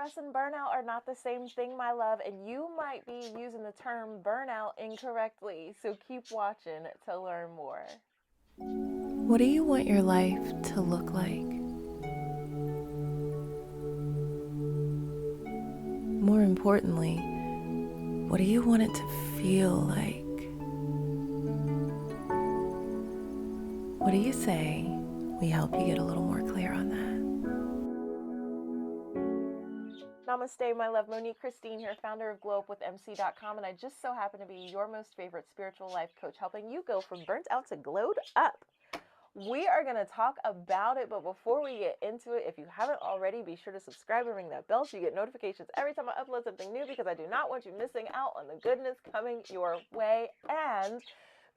stress and burnout are not the same thing, my love, and you might be using the term burnout incorrectly, so keep watching to learn more. What do you want your life to look like? More importantly, what do you want it to feel like? What do you say we help you get a little more clear on that? Namaste, my love. Monique Christine here, founder of GlowUpWithMC.com, and I just so happen to be your most favorite spiritual life coach, helping you go from burnt out to glowed up. We are going to talk about it, but before we get into it, if you haven't already, be sure to subscribe and ring that bell so you get notifications every time I upload something new, because I do not want you missing out on the goodness coming your way. And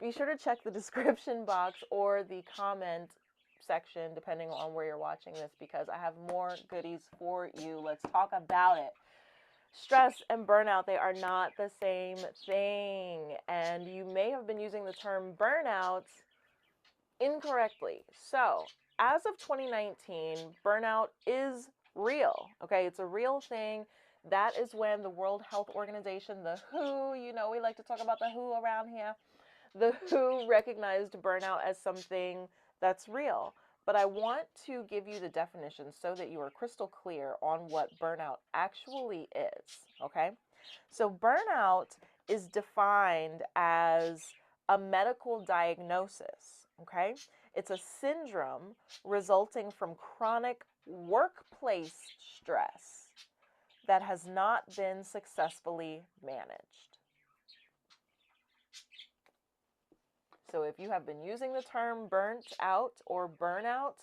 be sure to check the description box or the comment section, depending on where you're watching this, because I have more goodies for you. Let's talk about it. Stress and burnout, they are not the same thing. And you may have been using the term burnout incorrectly. So, as of 2019, burnout is real. Okay, it's a real thing. That is when the World Health Organization, the WHO, you know, we like to talk about the WHO around here. The WHO recognized burnout as something that's real. But I want to give you the definition so that you are crystal clear on what burnout actually is. Okay, so burnout is defined as a medical diagnosis. Okay, it's a syndrome resulting from chronic workplace stress that has not been successfully managed. So if you have been using the term burnt out or burnout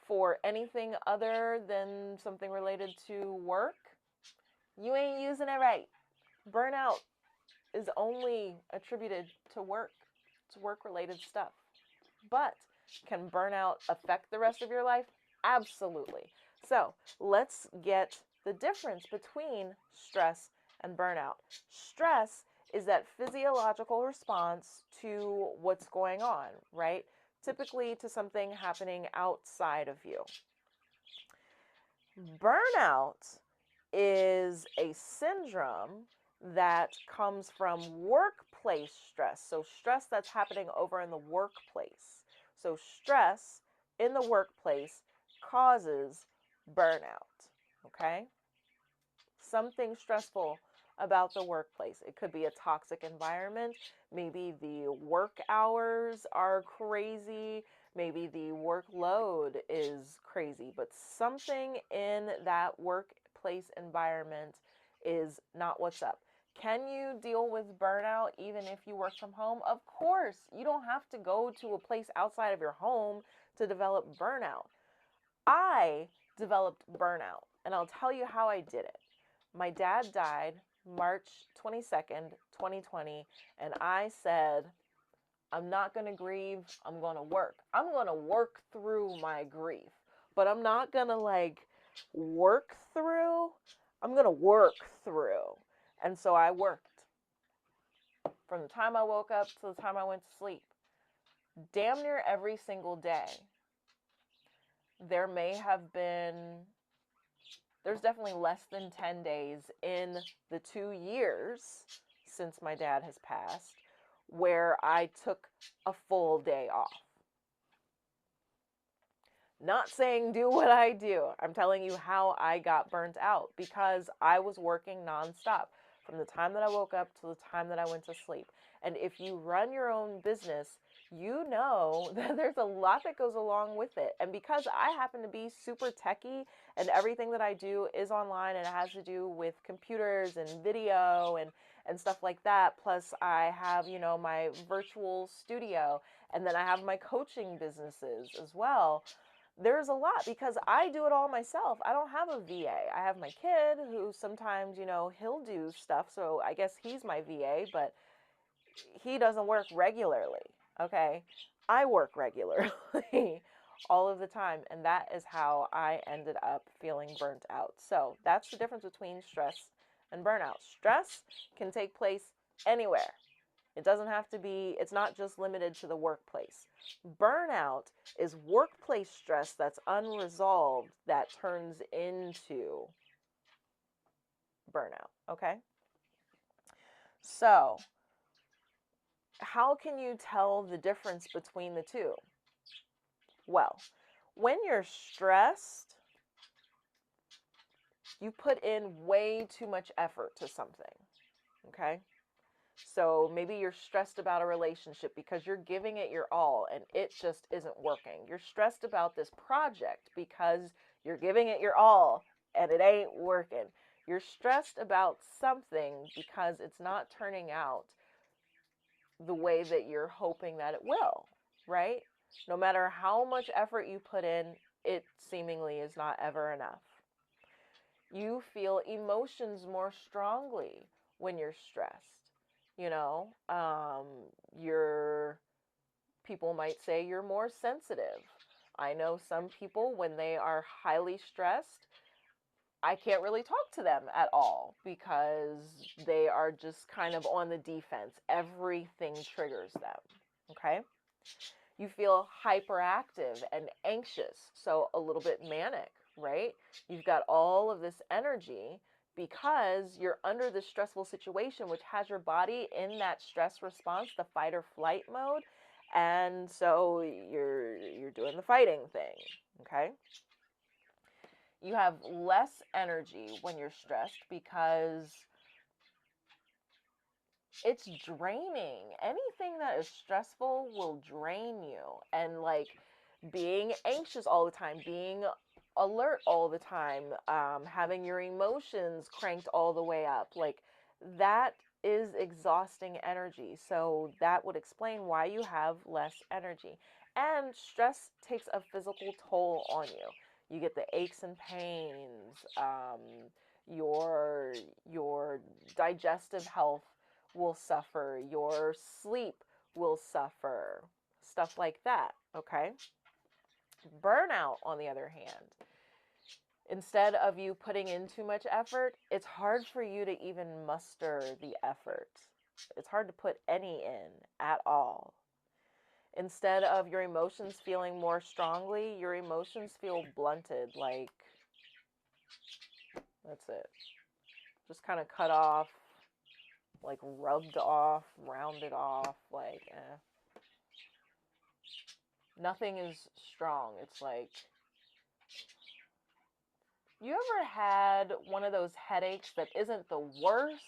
for anything other than something related to work, you ain't using it right. Burnout is only attributed to work. It's work-related stuff. But can burnout affect the rest of your life? Absolutely. So let's get the difference between stress and burnout. Stress is that physiological response to what's going on, right? Typically to something happening outside of you. Burnout is a syndrome that comes from workplace stress. So stress that's happening over in the workplace. So stress in the workplace causes burnout, okay? Something stressful about the workplace. It could be a toxic environment. Maybe the work hours are crazy. Maybe the workload is crazy. But something in that workplace environment is not what's up. Can you deal with burnout even if you work from home? Of course. You don't have to go to a place outside of your home to develop burnout. I developed burnout, and I'll tell you how I did it. My dad died March 22nd, 2020, and I said, I'm not going to grieve. I'm going to work. I'm going to work through my grief, but I'm not going to work through. I'm going to work through. And so I worked from the time I woke up to the time I went to sleep, damn near every single day. There may have been, there's definitely less than 10 days in the 2 years since my dad has passed where I took a full day off. Not saying do what I do. I'm telling you how I got burnt out, because I was working nonstop from the time that I woke up to the time that I went to sleep. And if you run your own business, you know that there's a lot that goes along with it. And because I happen to be super techie and everything that I do is online and it has to do with computers and video and stuff like that, plus I have, you know, my virtual studio, and then I have my coaching businesses as well. There's a lot because I do it all myself. I don't have a VA. I have my kid who sometimes, you know, he'll do stuff. So I guess he's my VA, but he doesn't work regularly. Okay. I work regularly all of the time. And that is how I ended up feeling burnt out. So that's the difference between stress and burnout. Stress can take place anywhere. It doesn't have to be, it's not just limited to the workplace. Burnout is workplace stress that's unresolved that turns into burnout, okay? So, how can you tell the difference between the two? Well, when you're stressed, you put in way too much effort to something, okay? So maybe you're stressed about a relationship because you're giving it your all and it just isn't working. You're stressed about this project because you're giving it your all and it ain't working. You're stressed about something because it's not turning out the way that you're hoping that it will, right? No matter how much effort you put in, it seemingly is not ever enough. You feel emotions more strongly when you're stressed. You know, people might say you're more sensitive. I know some people, when they are highly stressed, I can't really talk to them at all because they are just kind of on the defense. Everything triggers them, okay? You feel hyperactive and anxious, so a little bit manic, right? You've got all of this energy because you're under this stressful situation, which has your body in that stress response, the fight or flight mode, and so you're doing the fighting thing, okay? You have less energy when you're stressed because it's draining. Anything that is stressful will drain you. And like being anxious all the time, being alert all the time, having your emotions cranked all the way up, like that is exhausting energy. So that would explain why you have less energy. And stress takes a physical toll on you. You get the aches and pains, your digestive health will suffer, your sleep will suffer, stuff like that, okay? Burnout, on the other hand, instead of you putting in too much effort, it's hard for you to even muster the effort. It's hard to put any in at all. Instead of your emotions feeling more strongly, your emotions feel blunted, like, that's it. Just kind of cut off, like rubbed off, rounded off, like, Nothing is strong. It's like, you ever had one of those headaches that isn't the worst,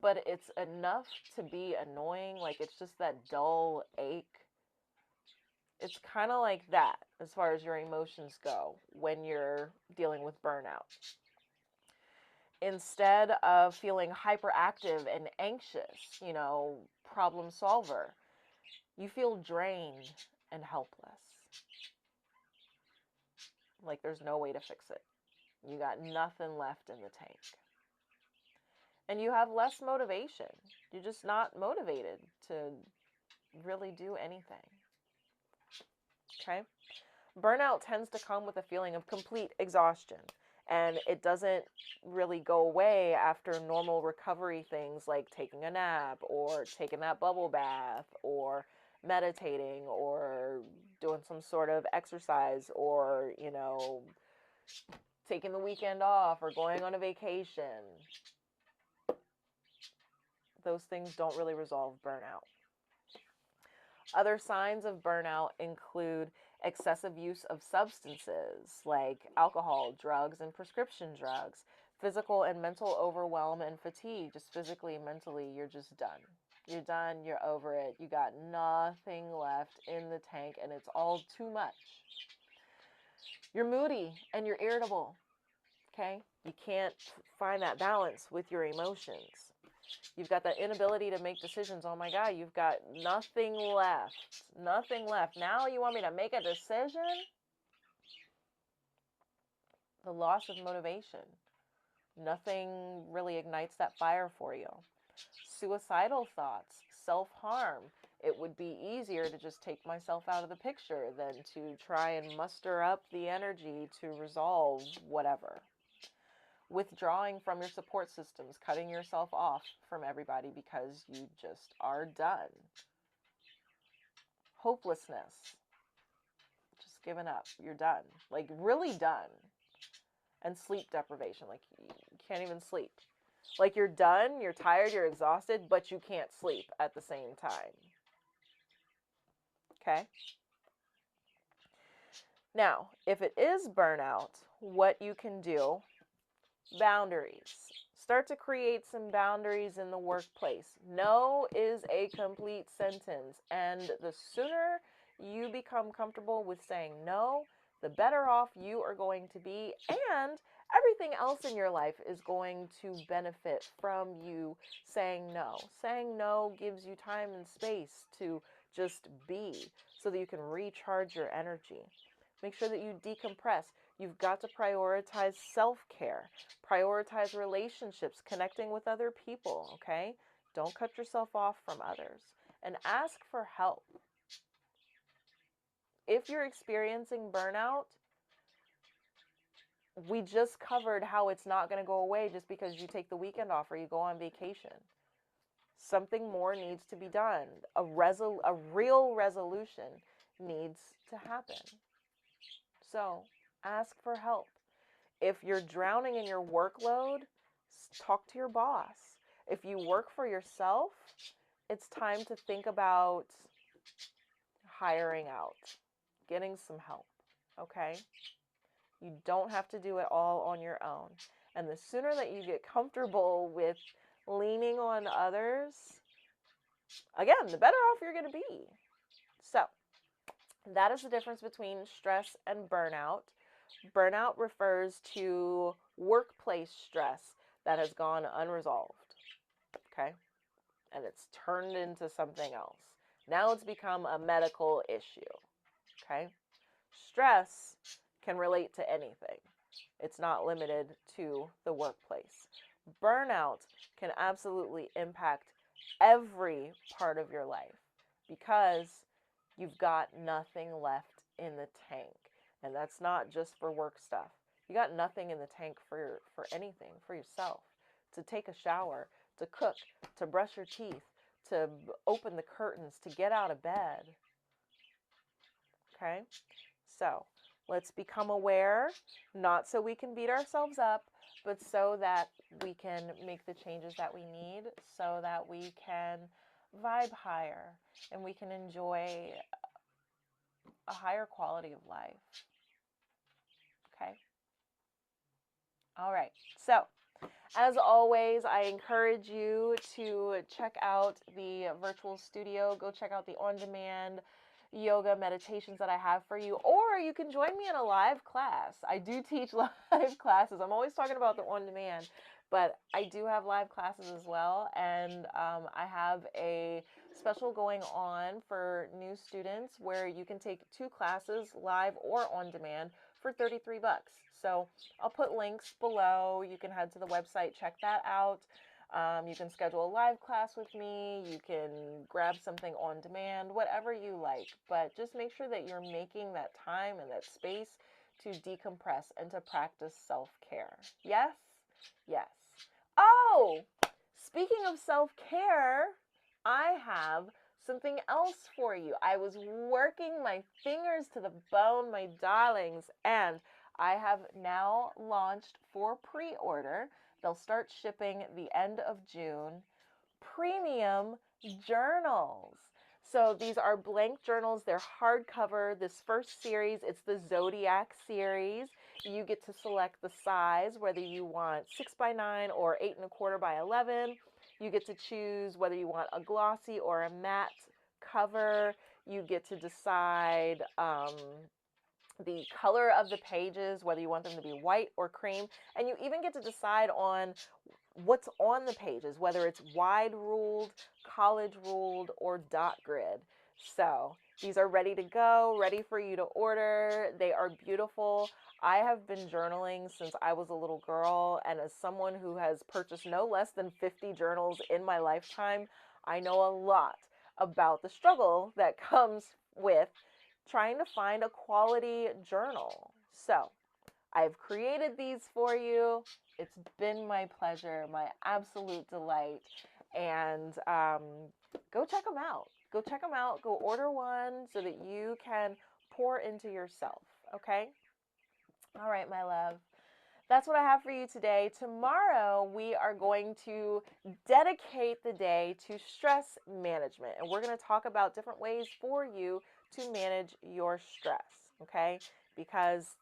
but it's enough to be annoying? Like, it's just that dull ache. It's kind of like that as far as your emotions go when you're dealing with burnout. Instead of feeling hyperactive and anxious, problem solver, you feel drained and helpless. Like there's no way to fix it. You got nothing left in the tank. And you have less motivation. You're just not motivated to really do anything. Okay? Burnout tends to come with a feeling of complete exhaustion. And it doesn't really go away after normal recovery things like taking a nap or taking that bubble bath or meditating or doing some sort of exercise or, taking the weekend off or going on a vacation. Those things don't really resolve burnout. Other signs of burnout include excessive use of substances like alcohol, drugs, and prescription drugs, physical and mental overwhelm and fatigue. Just physically and mentally, you're just done. You're done, you're over it, you got nothing left in the tank, and it's all too much. You're moody and you're irritable, okay? You can't find that balance with your emotions. You've got that inability to make decisions. Oh my God, you've got nothing left. Nothing left. Now you want me to make a decision? The loss of motivation. Nothing really ignites that fire for you. Suicidal thoughts, self-harm. It would be easier to just take myself out of the picture than to try and muster up the energy to resolve whatever. Withdrawing from your support systems, cutting yourself off from everybody because you just are done. Hopelessness, just giving up, you're done, like really done. and sleep deprivation. Like you can't even sleep. Like you're done, you're tired, you're exhausted, but you can't sleep at the same time. Okay? Now, if it is burnout, what you can do, boundaries. Start to create some boundaries in the workplace. No is a complete sentence, and the sooner you become comfortable with saying no, the better off you are going to be, and everything else in your life is going to benefit from you saying no. Saying no gives you time and space to just be so that you can recharge your energy. Make sure that you decompress. You've got to prioritize self-care, prioritize relationships, connecting with other people, okay? Don't cut yourself off from others, and ask for help. If you're experiencing burnout, we just covered how it's not going to go away just because you take the weekend off or you go on vacation. Something more needs to be done. A real resolution needs to happen. So ask for help. If you're drowning in your workload, talk to your boss. If you work for yourself, it's time to think about hiring out, getting some help, okay? You don't have to do it all on your own. And the sooner that you get comfortable with leaning on others, again, the better off you're going to be. So that is the difference between stress and burnout. Burnout refers to workplace stress that has gone unresolved, okay? And it's turned into something else. Now it's become a medical issue, okay? Stress can relate to anything. It's not limited to the workplace. Burnout can absolutely impact every part of your life because you've got nothing left in the tank. And that's not just for work stuff. You got nothing in the tank for anything, for yourself. To take a shower, to cook, to brush your teeth, to open the curtains, to get out of bed. Okay? So, let's become aware, not so we can beat ourselves up, but so that we can make the changes that we need, so that we can vibe higher and we can enjoy a higher quality of life. Okay? All right. So, as always, I encourage you to check out the virtual studio. Go check out the on-demand yoga meditations that I have for you, or you can join me in a live class. I do teach live classes. I'm always talking about the on-demand, but I do have live classes as well, and I have a special going on for new students where you can take 2 classes, live or on-demand, for $33. So I'll put links below. You can head to the website, check that out. You can schedule a live class with me. You can grab something on demand, whatever you like. But just make sure that you're making that time and that space to decompress and to practice self-care. Yes? Yes. Oh, speaking of self-care, I have something else for you. I was working my fingers to the bone, my darlings, and I have now launched for pre-order. They'll start shipping the end of June. Premium journals. So these are blank journals. They're hardcover. This first series, it's the Zodiac Series. You get to select the size, whether you want 6x9 or 8¼ by 11. You get to choose whether you want a glossy or a matte cover. You get to decide the color of the pages, whether you want them to be white or cream. And you even get to decide on what's on the pages, whether it's wide ruled, college ruled, or dot grid. So these are ready to go, ready for you to order. They are beautiful. I have been journaling since I was a little girl, and as someone who has purchased no less than 50 journals in my lifetime, I know a lot about the struggle that comes with trying to find a quality journal. So I've created these for you. It's been my pleasure, my absolute delight. And go check them out. Go check them out. Go order one so that you can pour into yourself. Okay? All right, my love. that's what I have for you today. Tomorrow, we are going to dedicate the day to stress management. And we're going to talk about different ways for you to manage your stress, okay? Because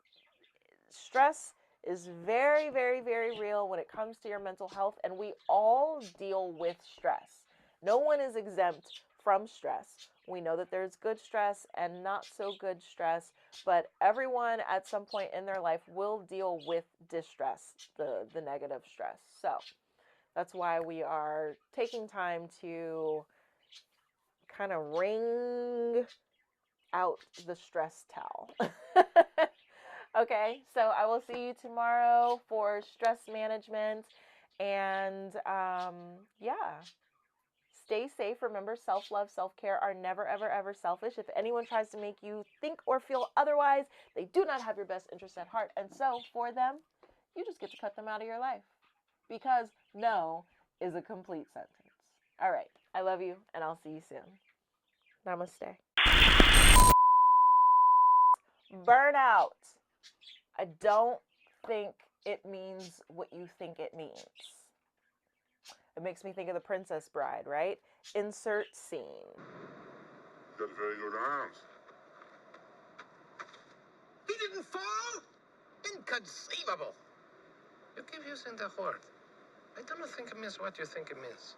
stress is very, very, very real when it comes to your mental health, and we all deal with stress. No one is exempt from stress. We know that there's good stress and not so good stress, but everyone at some point in their life will deal with distress, the negative stress. So that's why we are taking time to kind of wring out the stress towel. Okay, so I will see you tomorrow for stress management. And yeah, stay safe. Remember, self-love, self-care are never, ever, ever selfish. If anyone tries to make you think or feel otherwise, they do not have your best interest at heart. And so for them, you just get to cut them out of your life, because no is a complete sentence. All right, I love you, and I'll see you soon. Namaste. Burnout. I don't think it means what you think it means. It makes me think of The Princess Bride, right? Insert scene. Got very good arms. He didn't fall? Inconceivable. You keep using the word. I don't think it means what you think it means.